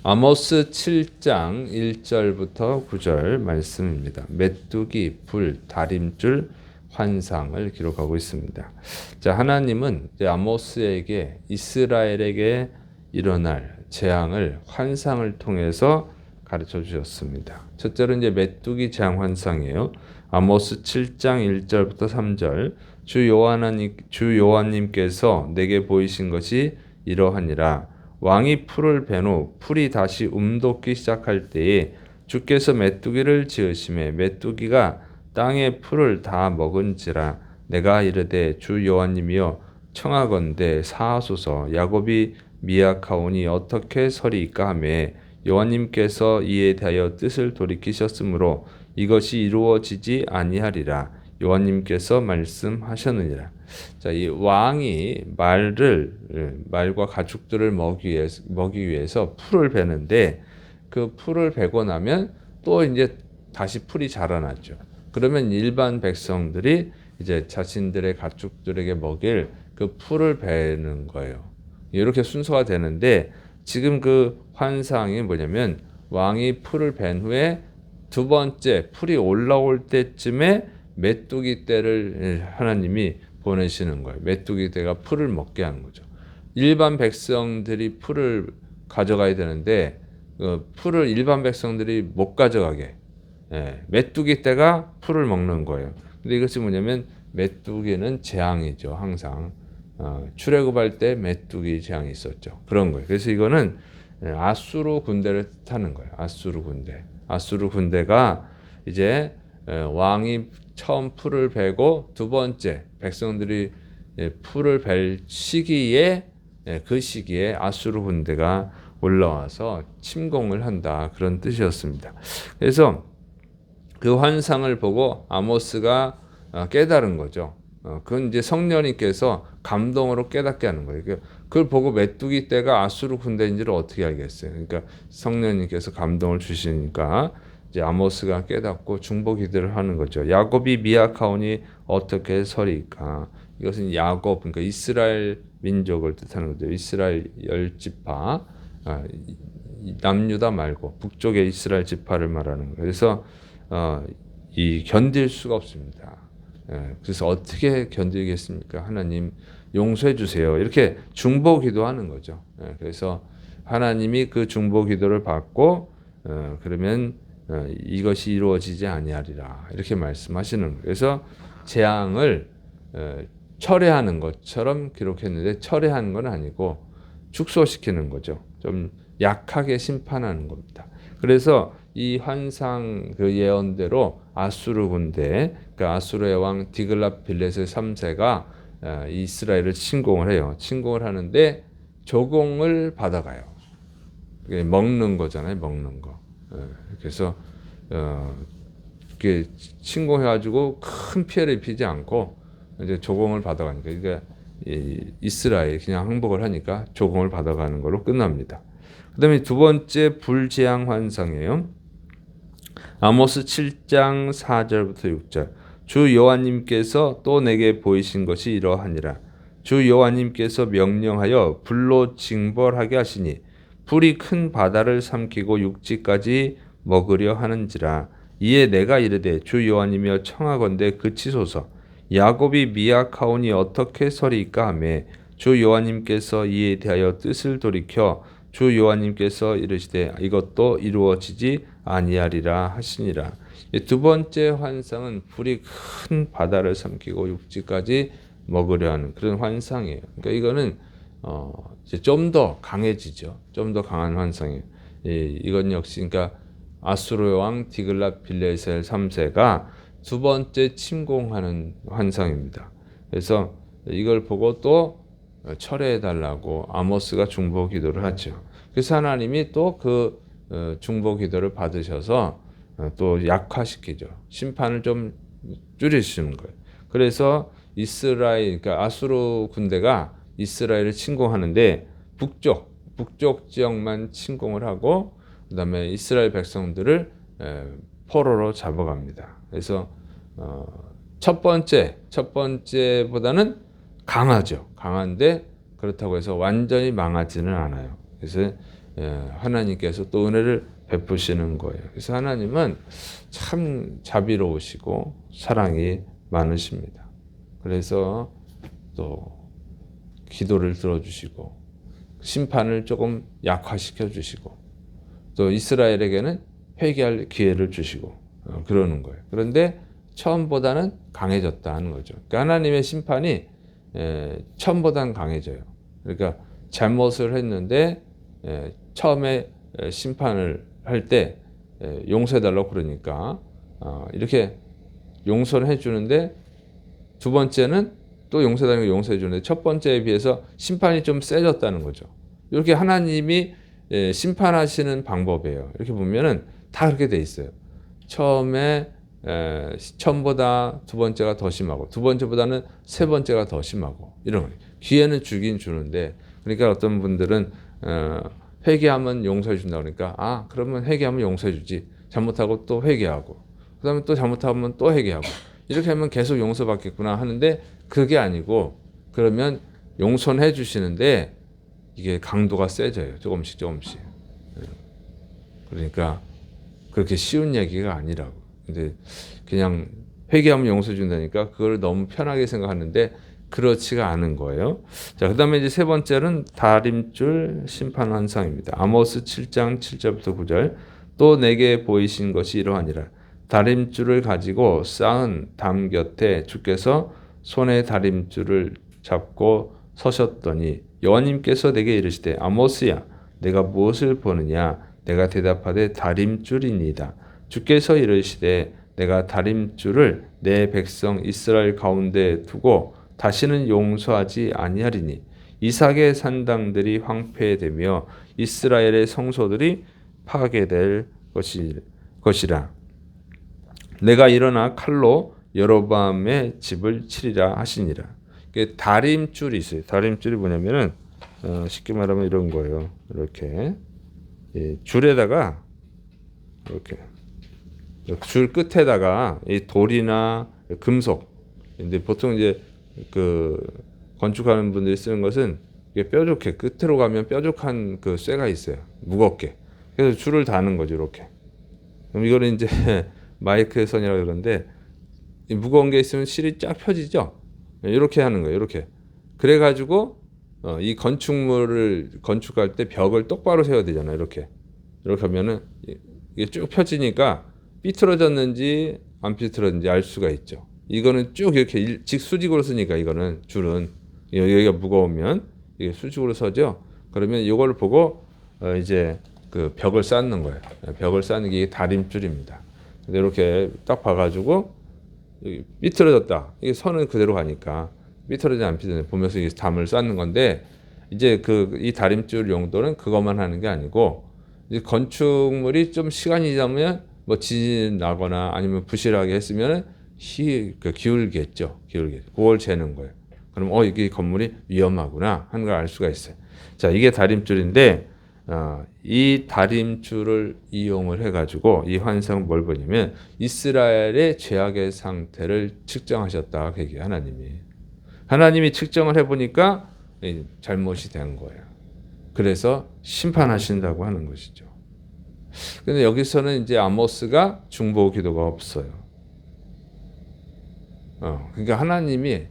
아모스 7장 1절부터 9절 말씀입니다. 메뚜기, 불, 다림줄, 환상을 기록하고 있습니다. 자, 하나님은 이제 아모스에게 이스라엘에게 일어날 재앙을 환상을 통해서 가르쳐 주셨습니다. 첫째로 이제 메뚜기 재앙 환상이에요. 아모스 7장 1절부터 3절. 주 여호와님께서 내게 보이신 것이 이러하니라. 왕이 풀을 벤 후 풀이 다시 움돋기 시작할 때에 주께서 메뚜기를 지으심에 메뚜기가 땅의 풀을 다 먹은지라. 내가 이르되 주 여호와님이여 청하건대 사하소서. 야곱이 미약하오니 어떻게 서리이까 하매 여호와님께서 이에 대하여 뜻을 돌이키셨으므로 이것이 이루어지지 아니하리라. 여호와님께서 말씀하셨느니라. 자, 이 왕이 말과 가축들을 먹이 위해서 풀을 베는데 그 풀을 베고 나면 또 이제 다시 풀이 자라나죠. 그러면 일반 백성들이 이제 자신들의 가축들에게 먹일 그 풀을 베는 거예요. 이렇게 순서가 되는데 지금 그 환상이 뭐냐면 왕이 풀을 벤 후에 두 번째 풀이 올라올 때쯤에 메뚜기 떼를 하나님이 보내시는 거예요. 메뚜기 떼가 풀을 먹게 하는 거죠. 일반 백성들이 풀을 가져가야 되는데 풀을 일반 백성들이 못 가져가게 메뚜기 떼가 풀을 먹는 거예요. 근데 이것이 뭐냐면 메뚜기는 재앙이죠. 항상 출애굽할 때 메뚜기 재앙이 있었죠. 그런 거예요. 그래서 이거는 아수르 군대를 뜻하는 거예요. 아수르 군대. 아수르 군대가 이제 왕이 처음 풀을 베고 두 번째 백성들이 풀을 벨 시기에 그 시기에 아수르 군대가 올라와서 침공을 한다. 그런 뜻이었습니다. 그래서 그 환상을 보고 아모스가 깨달은 거죠. 그건 이제 성령님께서 감동으로 깨닫게 하는 거예요. 그걸 보고 메뚜기 떼가 아수르 군대인지를 어떻게 알겠어요? 그러니까 성령님께서 감동을 주시니까 이제 아모스가 깨닫고 중보 기도를 하는 거죠. 야곱이 미약하오니 어떻게 서리까? 이것은 야곱, 그러니까 이스라엘 민족을 뜻하는 거죠. 이스라엘 10지파, 남유다 말고 북쪽의 이스라엘 지파를 말하는 거예요. 그래서 이 견딜 수가 없습니다. 그래서 어떻게 견디겠습니까? 하나님 용서해 주세요. 이렇게 중보 기도하는 거죠. 그래서 하나님이 그 중보 기도를 받고 그러면 이것이 이루어지지 아니하리라 이렇게 말씀하시는 거예요. 그래서 재앙을 철회하는 것처럼 기록했는데 철회하는 건 아니고 축소시키는 거죠. 좀 약하게 심판하는 겁니다. 그래서 이 환상 그 예언대로 아수르 군대, 그러니까 아수르의 왕 디글랏빌레셀 3세가 이스라엘을 침공을 해요. 침공을 하는데 조공을 받아가요. 먹는 거잖아요, 먹는 거. 그래서 이렇게 침공해가지고 큰 피해를 입히지 않고 이제 조공을 받아가니까, 그러니까 이스라엘 그냥 항복을 하니까 조공을 받아가는 걸로 끝납니다. 그다음에 두 번째 불재앙 환상이에요. 아모스 7장 4절부터 6절. 주 여호와님께서 또 내게 보이신 것이 이러하니라. 주 여호와님께서 명령하여 불로 징벌하게 하시니 불이 큰 바다를 삼키고 육지까지 먹으려 하는지라. 이에 내가 이르되 주 여호와님이여 청하건대 그치소서. 야곱이 미약하오니 어떻게 서리이까 하매 주 여호와님께서 이에 대하여 뜻을 돌이켜 주 여호와님께서 이르시되 이것도 이루어지지 아니하리라 하시니라. 두 번째 환상은 불이 큰 바다를 삼키고 육지까지 먹으려 하는 그런 환상이에요. 그러니까 이거는 이제 좀 더 강해지죠. 좀 더 강한 환상이에요. 이건 역시 그러니까 아수르 왕 디글랏빌레셀 3세가 두 번째 침공하는 환상입니다. 그래서 이걸 보고 또 철회해 달라고 아모스가 중보 기도를 하죠. 그래서 하나님이 또 그 중보 기도를 받으셔서 또 약화시키죠. 심판을 좀 줄이시는 거예요. 그래서 이스라엘, 그러니까 아수르 군대가 이스라엘을 침공하는데 북쪽 지역만 침공을 하고 그다음에 이스라엘 백성들을 포로로 잡아갑니다. 그래서 첫 번째보다는 강하죠. 강한데 그렇다고 해서 완전히 망하지는 않아요. 그래서 하나님께서 또 은혜를 베푸시는 거예요. 그래서 하나님은 참 자비로우시고 사랑이 많으십니다. 그래서 또 기도를 들어주시고 심판을 조금 약화시켜 주시고 또 이스라엘에게는 회개할 기회를 주시고 그러는 거예요. 그런데 처음보다는 강해졌다는 거죠. 그러니까 하나님의 심판이 처음보다는 강해져요. 그러니까 잘못을 했는데 처음에 심판을 할 때 용서해달라고 그러니까 이렇게 용서를 해주는데 두 번째는 또 용서해달라고 용서해 주는데 첫 번째에 비해서 심판이 좀 세졌다는 거죠. 이렇게 하나님이 심판하시는 방법이에요. 이렇게 보면은 다 그렇게 돼 있어요. 처음에 처음보다 두 번째가 더 심하고 두 번째보다는 세 번째가 더 심하고 이런 거예요. 기회는 주긴 주는데 그러니까 어떤 분들은 회개하면 용서해 준다 그러니까 그러면 회개하면 용서해 주지 잘못하고 또 회개하고 그다음에 또 잘못하면 또 회개하고 이렇게 하면 계속 용서받겠구나 하는데 그게 아니고 그러면 용서는 해 주시는데 이게 강도가 세져요. 조금씩 그러니까 그렇게 쉬운 얘기가 아니라고. 근데 그냥 회개하면 용서해 준다니까 그걸 너무 편하게 생각하는데 그렇지가 않은 거예요. 자, 그다음에 이제 세 번째는 다림줄 심판 환상입니다. 아모스 7장 7절부터 9절. 또 내게 보이신 것이 이러하니라. 다림줄을 가지고 쌓은 담 곁에 주께서 손에 다림줄을 잡고 서셨더니 여호와님께서 내게 이르시되 아모스야 내가 무엇을 보느냐 내가 대답하되 다림줄이니이다. 주께서 이르시되 내가 다림줄을 내 백성 이스라엘 가운데 두고 다시는 용서하지 아니하리니 이삭의 산당들이 황폐되며 이스라엘의 성소들이 파괴될 것이라. 내가 일어나 칼로 여로보암의 집을 치리라 하시니라. 다림줄이 있어요. 다림줄이 뭐냐면은 쉽게 말하면 이런 거예요. 이렇게 줄에다가 이렇게 줄 끝에다가 이 돌이나 금속. 근데 보통 이제 그 건축하는 분들이 쓰는 것은 이게 뾰족해. 끝으로 가면 뾰족한 그 쇠가 있어요. 무겁게. 그래서 줄을 다는 거죠. 이렇게. 그럼 이거는 이제 마이크 선이라고 그러는데 무거운 게 있으면 실이 쫙 펴지죠. 이렇게 하는 거예요. 이렇게. 그래가지고 이 건축물을 건축할 때 벽을 똑바로 세워야 되잖아요. 이렇게 하면은 이게 쭉 펴지니까 삐뚤어졌는지 안 삐뚤어졌는지 알 수가 있죠. 이거는 쭉 이렇게 수직으로 쓰니까 이거는 줄은 여기가 무거우면 이게 수직으로 서죠. 그러면 이걸 보고 이제 그 벽을 쌓는 거예요. 벽을 쌓는 게 다림줄입니다. 근데 이렇게 딱 봐가지고 삐뚤어졌다. 이게 선은 그대로 가니까 삐뚤어지지 않게 보면서 이 담을 쌓는 건데 이제 이 다림줄 용도는 그것만 하는 게 아니고 이제 건축물이 좀 시간이 지나면 뭐 지진 나거나 아니면 부실하게 했으면 기울겠죠. 그걸 재는 거예요. 그럼 이게 건물이 위험하구나 하는 걸 알 수가 있어요. 자, 이게 다림줄인데 이 다림줄을 이용을 해가지고 이 환상은 뭘 보냐면 이스라엘의 죄악의 상태를 측정하셨다. 그게 하나님이 측정을 해보니까 잘못이 된 거예요. 그래서 심판하신다고 하는 것이죠. 근데 여기서는 이제 아모스가 중보 기도가 없어요. 그러니까 하나님이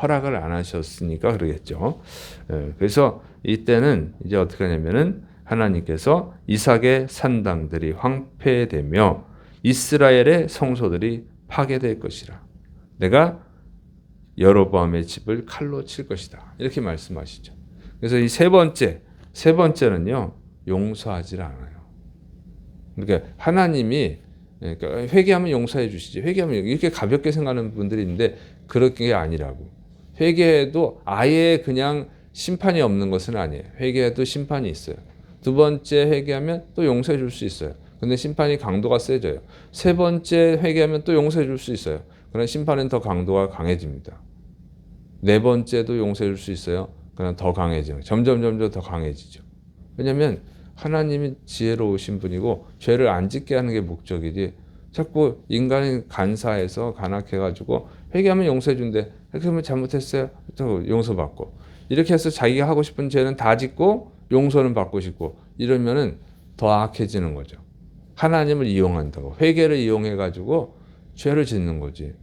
허락을 안 하셨으니까 그러겠죠. 그래서 이때는 이제 어떻게 하냐면은 하나님께서 이삭의 산당들이 황폐되며 이스라엘의 성소들이 파괴될 것이라. 내가 여로보암의 집을 칼로 칠 것이다. 이렇게 말씀하시죠. 그래서 이 세 번째는요 용서하지 않아요. 그러니까 하나님이 그러니까 회개하면 용서해 주시지. 회개하면 이렇게 가볍게 생각하는 분들이 있는데 그렇게 아니라고. 회개해도 아예 그냥 심판이 없는 것은 아니에요. 회개해도 심판이 있어요. 두 번째 회개하면 또 용서해 줄 수 있어요. 근데 심판이 강도가 세져요. 세 번째 회개하면 또 용서해 줄 수 있어요. 그러나 심판은 더 강도가 강해집니다. 네 번째도 용서해 줄 수 있어요. 그러나 더 강해져요. 점점 더 강해지죠. 왜냐하면 하나님이 지혜로우신 분이고 죄를 안 짓게 하는 게 목적이지 자꾸 인간이 간사해서 간악해가지고 회개하면 용서해 준대. 그러면 잘못했어요. 또 용서받고 이렇게 해서 자기가 하고 싶은 죄는 다 짓고 용서는 받고 싶고 이러면은 더 악해지는 거죠. 하나님을 이용한다고 회개를 이용해 가지고 죄를 짓는 거지.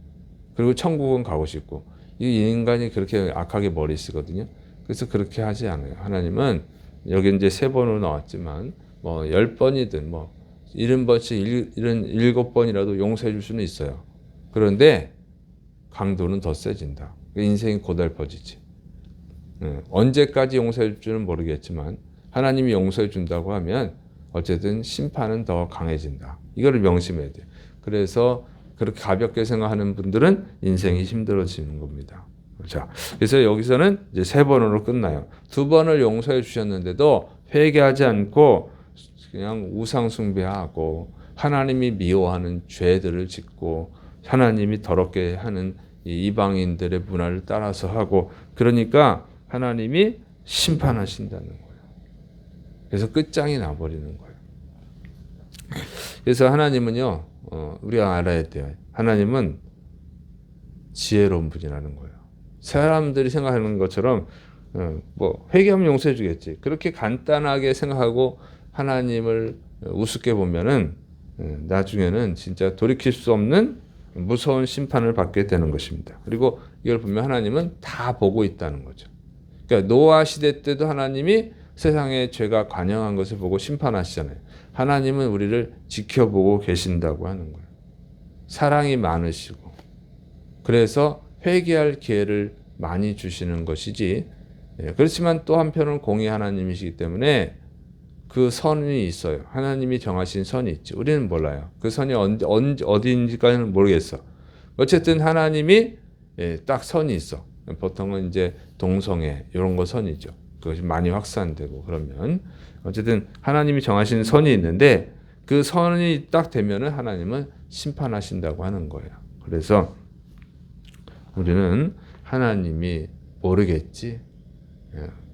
그리고 천국은 가고 싶고 이 인간이 그렇게 악하게 머리 쓰거든요. 그래서 그렇게 하지 않아요. 하나님은 여기 이제 3번으로 나왔지만 뭐 10번이든 뭐 70번씩 7번이라도 용서해 줄 수는 있어요. 그런데 강도는 더 세진다. 인생이 고달퍼지지. 언제까지 용서해 줄지는 모르겠지만 하나님이 용서해 준다고 하면 어쨌든 심판은 더 강해진다. 이거를 명심해야 돼요. 그래서 그렇게 가볍게 생각하는 분들은 인생이 힘들어지는 겁니다. 자, 그래서 여기서는 이제 3번으로 끝나요. 2번을 용서해 주셨는데도 회개하지 않고 그냥 우상 숭배하고 하나님이 미워하는 죄들을 짓고 하나님이 더럽게 하는 이방인들의 문화를 따라서 하고 그러니까 하나님이 심판하신다는 거예요. 그래서 끝장이 나버리는 거예요. 그래서 하나님은요, 우리가 알아야 돼요. 하나님은 지혜로운 분이라는 거예요. 사람들이 생각하는 것처럼 뭐 회개하면 용서해 주겠지. 그렇게 간단하게 생각하고 하나님을 우습게 보면은 나중에는 진짜 돌이킬 수 없는 무서운 심판을 받게 되는 것입니다. 그리고 이걸 보면 하나님은 다 보고 있다는 거죠. 그러니까 노아 시대 때도 하나님이 세상에 죄가 관영한 것을 보고 심판하시잖아요. 하나님은 우리를 지켜보고 계신다고 하는 거예요. 사랑이 많으시고 그래서 회개할 기회를 많이 주시는 것이지. 그렇지만 또 한편은 공의 하나님이시기 때문에 그 선이 있어요. 하나님이 정하신 선이 있죠. 우리는 몰라요. 그 선이 어디인지까지는 모르겠어. 어쨌든 하나님이 딱 선이 있어. 보통은 이제 동성애 이런 거 선이죠. 그것이 많이 확산되고 그러면 어쨌든 하나님이 정하신 선이 있는데 그 선이 딱 되면은 하나님은 심판하신다고 하는 거예요. 그래서 우리는 하나님이 모르겠지.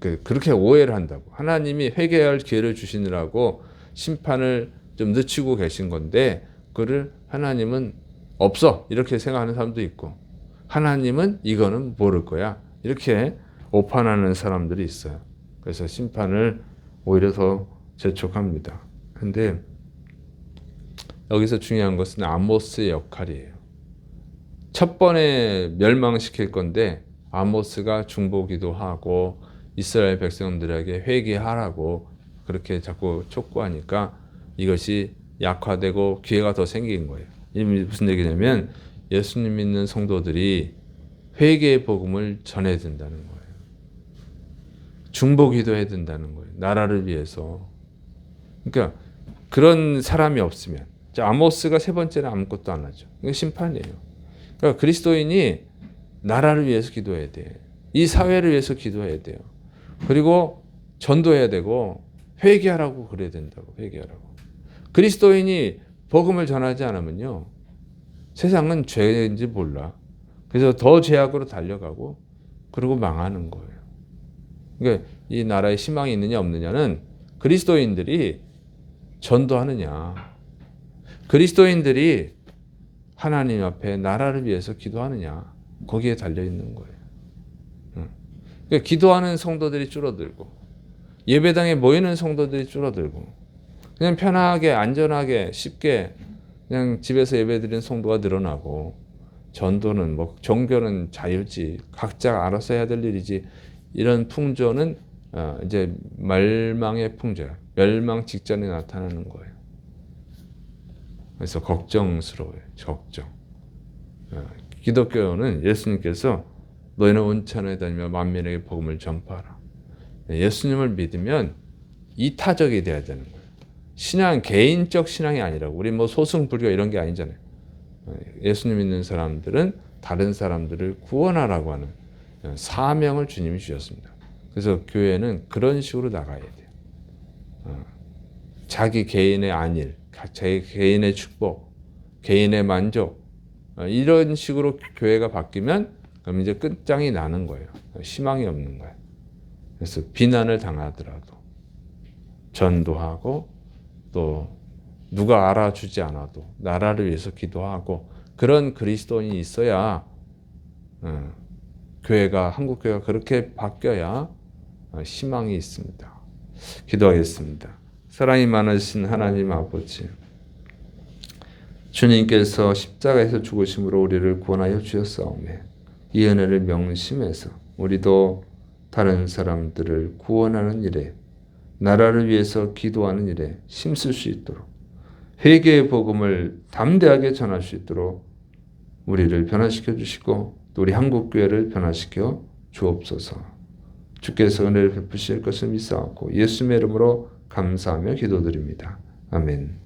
그렇게 오해를 한다고. 하나님이 회개할 기회를 주시느라고 심판을 좀 늦추고 계신 건데 그를 하나님은 없어 이렇게 생각하는 사람도 있고 하나님은 이거는 모를 거야 이렇게 오판하는 사람들이 있어요. 그래서 심판을 오히려 더 재촉합니다. 근데 여기서 중요한 것은 아모스의 역할이에요. 첫 번에 멸망시킬 건데 아모스가 중보기도 하고 이스라엘 백성들에게 회개하라고 그렇게 자꾸 촉구하니까 이것이 약화되고 기회가 더 생긴 거예요. 이 무슨 얘기냐면 예수님 믿는 성도들이 회개의 복음을 전해야 된다는 거예요. 중보기도 해야 된다는 거예요. 나라를 위해서. 그러니까 그런 사람이 없으면 아모스가 3번째는 아무것도 안 하죠. 이거 심판이에요. 그러니까 그리스도인이 나라를 위해서 기도해야 돼. 이 사회를 위해서 기도해야 돼요. 그리고 전도해야 되고 회개하라고 그래야 된다고. 회개하라고. 그리스도인이 복음을 전하지 않으면요. 세상은 죄인지 몰라. 그래서 더 죄악으로 달려가고 그리고 망하는 거예요. 그러니까 이 나라에 희망이 있느냐 없느냐는 그리스도인들이 전도하느냐. 그리스도인들이 하나님 앞에 나라를 위해서 기도하느냐. 거기에 달려 있는 거예요. 그러니까 기도하는 성도들이 줄어들고 예배당에 모이는 성도들이 줄어들고 그냥 편하게 안전하게 쉽게 그냥 집에서 예배드리는 성도가 늘어나고 전도는 뭐 종교는 자유지 각자 알아서 해야 될 일이지 이런 풍조는 이제 멸망의 풍조야. 멸망 직전에 나타나는 거예요. 그래서 걱정스러워요. 걱정. 기독교는 예수님께서 너희는 온 천하에 다니며 만민에게 복음을 전파하라. 예수님을 믿으면 이타적이 돼야 되는 거예요. 신앙 개인적 신앙이 아니라고. 우리 뭐 소승불교 이런 게 아니잖아요. 예수님 믿는 사람들은 다른 사람들을 구원하라고 하는 사명을 주님이 주셨습니다. 그래서 교회는 그런 식으로 나가야 돼요. 자기 개인의 안일, 자기 개인의 축복, 개인의 만족 이런 식으로 교회가 바뀌면 그럼 이제 끝장이 나는 거예요. 희망이 없는 거예요. 그래서 비난을 당하더라도 전도하고 또 누가 알아주지 않아도 나라를 위해서 기도하고 그런 그리스도인이 있어야 교회가 한국 교회가 그렇게 바뀌어야 희망이 있습니다. 기도하겠습니다. 사랑이 많으신 하나님 아버지, 주님께서 십자가에서 죽으심으로 우리를 구원하여 주셨사오매 이 은혜를 명심해서 우리도 다른 사람들을 구원하는 일에, 나라를 위해서 기도하는 일에 힘쓸 수 있도록, 회개의 복음을 담대하게 전할 수 있도록 우리를 변화시켜 주시고 또 우리 한국교회를 변화시켜 주옵소서. 주께서 은혜를 베푸실 것을 믿사옵고 예수님의 이름으로 감사하며 기도드립니다. 아멘.